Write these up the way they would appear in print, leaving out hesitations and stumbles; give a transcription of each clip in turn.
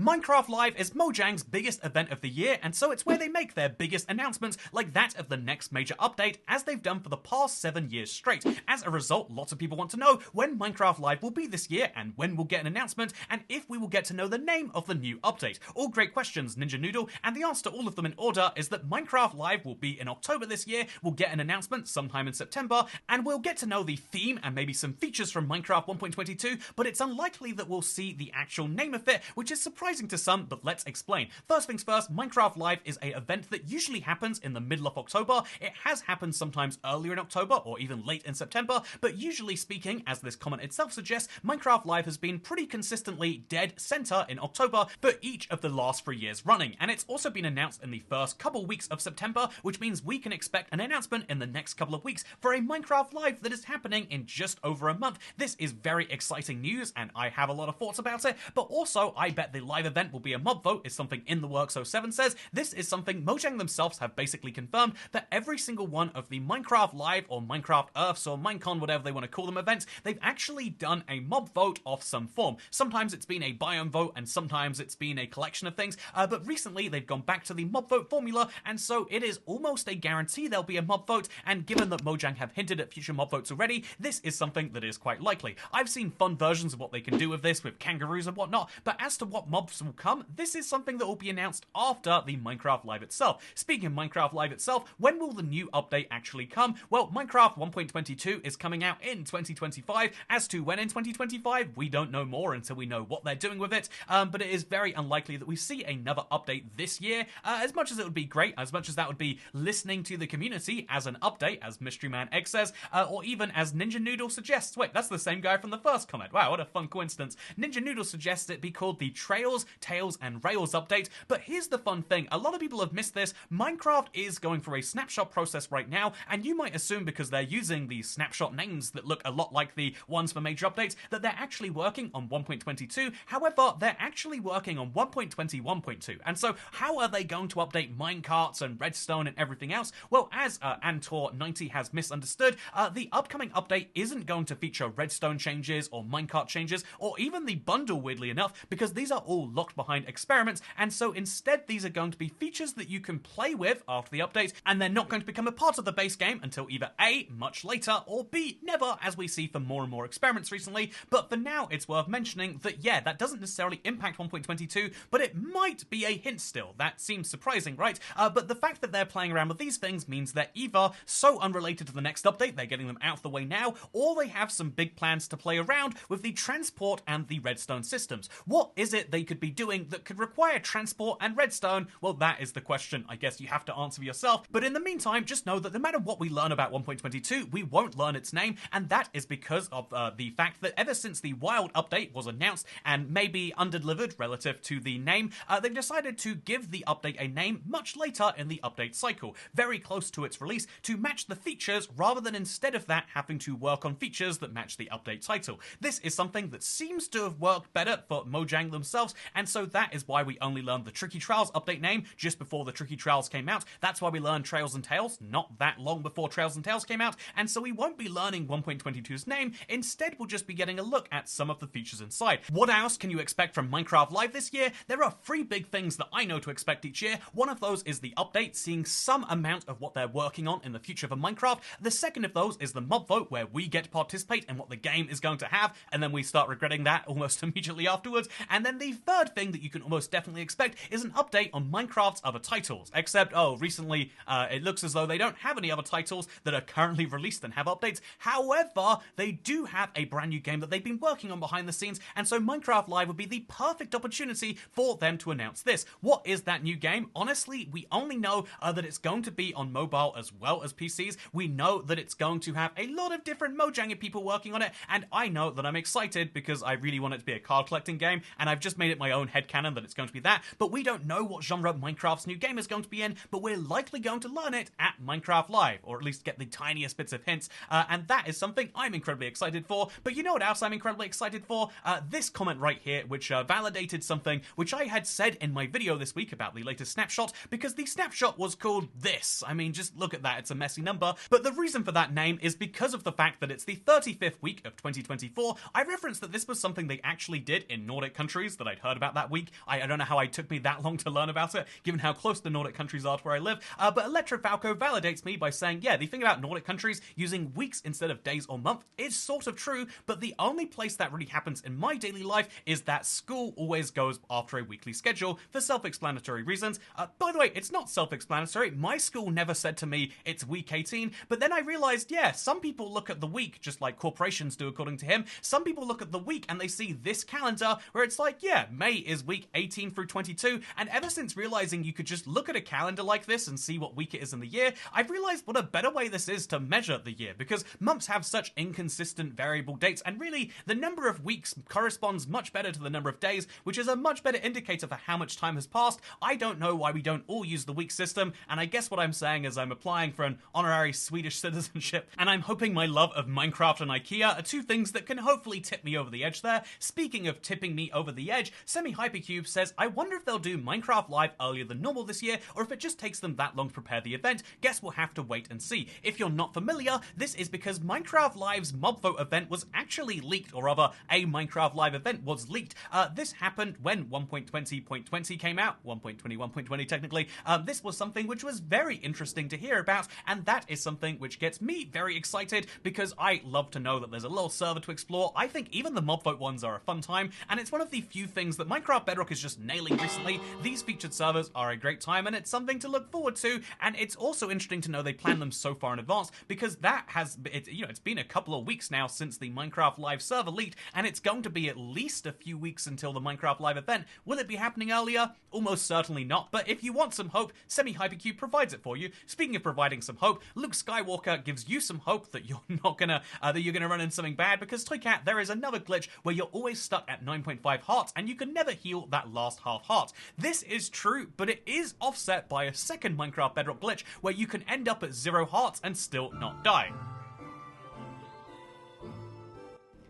Minecraft Live is Mojang's biggest event of the year, and so it's where they make their biggest announcements, like that of the next major update, as they've done for the past 7 years straight. As a result, lots of people want to know when Minecraft Live will be this year, and when we'll get an announcement, and if we will get to know the name of the new update. All great questions, Ninja Noodle, and the answer to all of them in order is that Minecraft Live will be in October this year, we'll get an announcement sometime in September, and we'll get to know the theme and maybe some features from Minecraft 1.22, but it's unlikely that we'll see the actual name of it, which is surprising to some, but let's explain. First things first, Minecraft Live is an event that usually happens in the middle of October. It has happened sometimes earlier in October or even late in September, but usually speaking, as this comment itself suggests, Minecraft Live has been pretty consistently dead center in October for each of the last 3 years running, and it's also been announced in the first couple weeks of September, which means we can expect an announcement in the next couple of weeks for a Minecraft Live that is happening in just over a month. This is very exciting news, and I have a lot of thoughts about it, but also I bet the live event will be a mob vote is something in the works. 07 says this is something Mojang themselves have basically confirmed, that every single one of the Minecraft Live or Minecraft Earths or Minecon, whatever they want to call them, events, they've actually done a mob vote of some form. Sometimes it's been a biome vote and sometimes it's been a collection of things, but recently they've gone back to the mob vote formula, and so it is almost a guarantee there'll be a mob vote, and given that Mojang have hinted at future mob votes already, this is something that is quite likely. I've seen fun versions of what they can do with this, with kangaroos and whatnot, but as to what mobs will come, this is something that will be announced after the Minecraft Live itself. Speaking of Minecraft Live itself, when will the new update actually come? Well, Minecraft 1.22 is coming out in 2025. As to when in 2025, we don't know more until we know what they're doing with it, but it is very unlikely that we see another update this year. As much as it would be great, as much as that would be listening to the community as an update, as Mystery Man Egg says, or even as Ninja Noodle suggests. Wait, that's the same guy from the first comment. Wow, what a fun coincidence. Ninja Noodle suggests it be called the Trails, Tales, and Rails update, but here's the fun thing. A lot of people have missed this. Minecraft is going through a snapshot process right now, and you might assume because they're using these snapshot names that look a lot like the ones for major updates, that they're actually working on 1.22. However, they're actually working on 1.21.2, and so how are they going to update minecarts and Redstone and everything else? Well, as Antor90 has misunderstood, the upcoming update isn't going to feature Redstone changes or minecart changes, or even the bundle, weirdly enough, because these are all locked behind experiments, and so instead these are going to be features that you can play with after the update, and they're not going to become a part of the base game until either A, much later, or B, never, as we see for more and more experiments recently. But for now, it's worth mentioning that, yeah, that doesn't necessarily impact 1.22, but it might be a hint still. That seems surprising, right? But the fact that they're playing around with these things means they're either so unrelated to the next update, they're getting them out of the way now, or they have some big plans to play around with the transport and the redstone systems. What is it they could be doing that could require transport and redstone? Well, that is the question I guess you have to answer for yourself. But in the meantime, just know that no matter what we learn about 1.22, we won't learn its name, and that is because of the fact that ever since the Wild update was announced and maybe underdelivered relative to the name, they've decided to give the update a name much later in the update cycle, very close to its release, to match the features rather than instead of that having to work on features that match the update title. This is something that seems to have worked better for Mojang themselves, and so that is why we only learned the Tricky Trials update name just before the Tricky Trials came out. That's why we learned Trails and Tales not that long before Trails and Tales came out, and so we won't be learning 1.22's name. Instead, we'll just be getting a look at some of the features inside. What else can you expect from Minecraft Live this year? There are 3 big things that I know to expect each year. One of those is the update, seeing some amount of what they're working on in the future for Minecraft. The second of those is the mob vote, where we get to participate in what the game is going to have, and then we start regretting that almost immediately afterwards. And then the third thing that you can almost definitely expect is an update on Minecraft's other titles, except, recently it looks as though they don't have any other titles that are currently released and have updates. However, they do have a brand new game that they've been working on behind the scenes, and so Minecraft Live would be the perfect opportunity for them to announce this. What is that new game? Honestly, we only know that it's going to be on mobile as well as PCs. We know that it's going to have a lot of different Mojang people working on it, and I know that I'm excited because I really want it to be a card collecting game, and I've just made it my own headcanon that it's going to be that, but we don't know what genre Minecraft's new game is going to be in, but we're likely going to learn it at Minecraft Live, or at least get the tiniest bits of hints, and that is something I'm incredibly excited for. But you know what else I'm incredibly excited for? This comment right here, which validated something which I had said in my video this week about the latest snapshot, because the snapshot was called this. I mean, just look at that, it's a messy number, but the reason for that name is because of the fact that it's the 35th week of 2024. I referenced that this was something they actually did in Nordic countries that I'd heard heard about that week. I don't know how it took me that long to learn about it, given how close the Nordic countries are to where I live. But Electrofalco validates me by saying, yeah, the thing about Nordic countries using weeks instead of days or months is sort of true, but the only place that really happens in my daily life is that school always goes after a weekly schedule for self-explanatory reasons. By the way, it's not self-explanatory. My school never said to me, it's week 18, but then I realized, yeah, some people look at the week, just like corporations do according to him. Some people look at the week and they see this calendar where it's like, yeah, May is week 18 through 22, and ever since realizing you could just look at a calendar like this and see what week it is in the year, I've realized what a better way this is to measure the year, because months have such inconsistent variable dates, and really, the number of weeks corresponds much better to the number of days, which is a much better indicator for how much time has passed. I don't know why we don't all use the week system, and I guess what I'm saying is I'm applying for an honorary Swedish citizenship, and I'm hoping my love of Minecraft and IKEA are two things that can hopefully tip me over the edge there. Speaking of tipping me over the edge, Semi-Hypercube says, I wonder if they'll do Minecraft Live earlier than normal this year, or if it just takes them that long to prepare the event. Guess we'll have to wait and see. If you're not familiar, this is because Minecraft Live's mob vote event was actually leaked, or rather, a Minecraft Live event was leaked. This happened when 1.20.20 came out, 1.21.20 technically. This was something which was very interesting to hear about, and that is something which gets me very excited because I love to know that there's a little server to explore. I think even the mob vote ones are a fun time, and it's one of the few things that Minecraft Bedrock is just nailing recently. These featured servers are a great time, and it's something to look forward to, and it's also interesting to know they plan them so far in advance, because that has, it's been a couple of weeks now since the Minecraft Live server leaked, and it's going to be at least a few weeks until the Minecraft Live event. Will it be happening earlier? Almost certainly not, but if you want some hope, Semi-Hypercube provides it for you. Speaking of providing some hope, Luke Skywalker gives you some hope that you're not gonna, that you're gonna run into something bad, because Toycat, there is another glitch where you're always stuck at 9.5 hearts, and you can never heal that last half heart. This is true, but it is offset by a second Minecraft Bedrock glitch where you can end up at 0 hearts and still not die.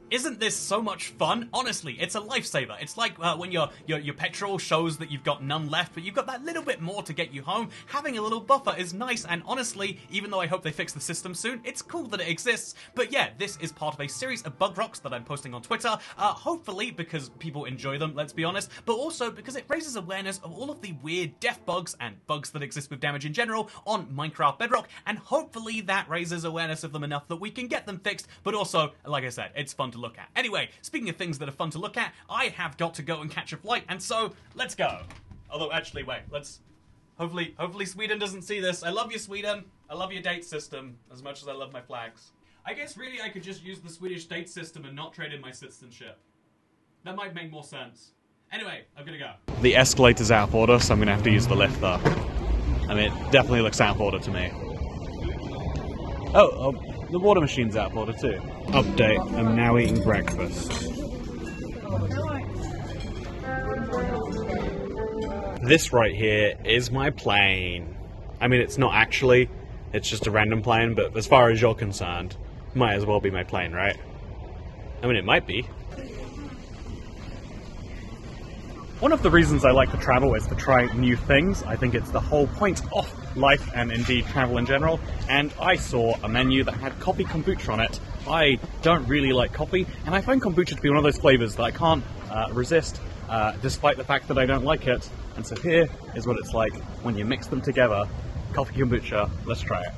Isn't this so much fun? Honestly, it's a lifesaver. It's like when your petrol shows that you've got none left, but you've got that little bit more to get you home. Having a little buffer is nice, and honestly, even though I hope they fix the system soon, it's cool that it exists. But yeah, this is part of a series of bug rocks that I'm posting on Twitter, hopefully because people enjoy them, let's be honest, but also because it raises awareness of all of the weird death bugs and bugs that exist with damage in general on Minecraft Bedrock, and hopefully that raises awareness of them enough that we can get them fixed, but also, like I said, it's fun to look at. Anyway, speaking of things that are fun to look at, I have got to go and catch a flight, and so, let's go. Although, actually, wait, let's... Hopefully Sweden doesn't see this. I love you, Sweden. I love your date system as much as I love my flags. I guess really I could just use the Swedish date system and not trade in my citizenship. That might make more sense. Anyway, I'm gonna go. The escalator's out of order, so I'm gonna have to use the lift, though. I mean, it definitely looks out of order to me. Oh, the water machine's out of order too. Update, I'm now eating breakfast. This right here is my plane. I mean, it's not actually, it's just a random plane, but as far as you're concerned, it might as well be my plane, right? I mean, it might be. One of the reasons I like to travel is to try new things. I think it's the whole point of life and indeed travel in general. And I saw a menu that had coffee kombucha on it. I don't really like coffee, and I find kombucha to be one of those flavors that I can't resist, despite the fact that I don't like it. And so here is what it's like when you mix them together. Coffee kombucha, let's try it.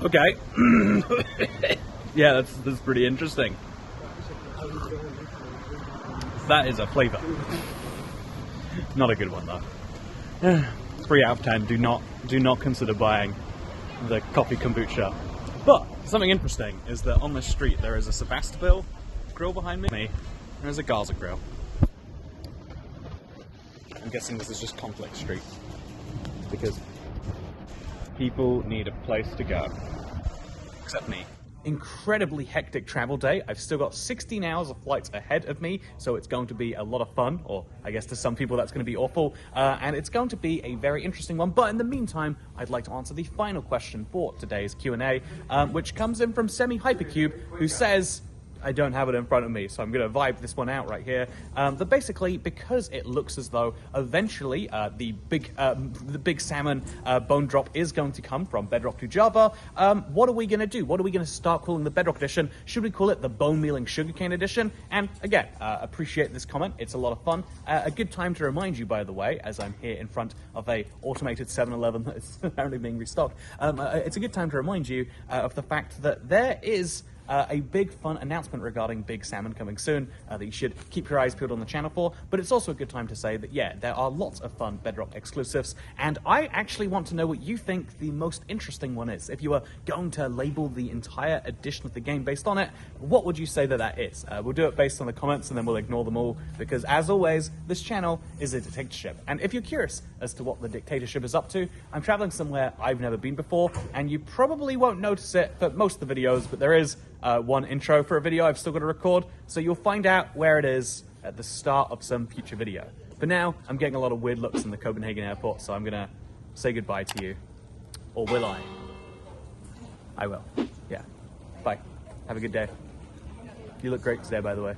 Okay. Yeah, that's pretty interesting. That is a flavor. Not a good one though. 3 out of 10. Do not consider buying the coffee kombucha. But something interesting is that on this street there is a Sebastopol grill behind me. There's a Gaza grill. I'm guessing this is just Conflict Street because people need a place to go. Except me. Incredibly hectic travel day. I've still got 16 hours of flights ahead of me, so it's going to be a lot of fun, or I guess to some people that's going to be awful, and it's going to be a very interesting one. But in the meantime, I'd like to answer the final question for today's Q&A, which comes in from Semi-Hypercube, who says, I don't have it in front of me, so I'm going to vibe this one out right here. But basically, because it looks as though eventually the big salmon bone drop is going to come from Bedrock to Java, what are we going to do? What are we going to start calling the Bedrock edition? Should we call it the Bone Mealing Sugarcane edition? And again, appreciate this comment. It's a lot of fun. A good time to remind you, by the way, as I'm here in front of a automated 7-Eleven that's apparently being restocked. It's a good time to remind you of the fact that there is a big fun announcement regarding big salmon coming soon that you should keep your eyes peeled on the channel for, but it's also a good time to say that, yeah, there are lots of fun Bedrock exclusives, and I actually want to know what you think the most interesting one is. If you were going to label the entire edition of the game based on it, what would you say that is? We'll do it based on the comments, and then we'll ignore them all, because as always, this channel is a dictatorship. And if you're curious as to what the dictatorship is up to, I'm traveling somewhere I've never been before, and you probably won't notice it for most of the videos, but there is one intro for a video I've still got to record, so you'll find out where it is at the start of some future video. For now, I'm getting a lot of weird looks in the Copenhagen airport, so I'm gonna say goodbye to you. Or will I? I will. Yeah. Bye. Have a good day. You look great today, by the way.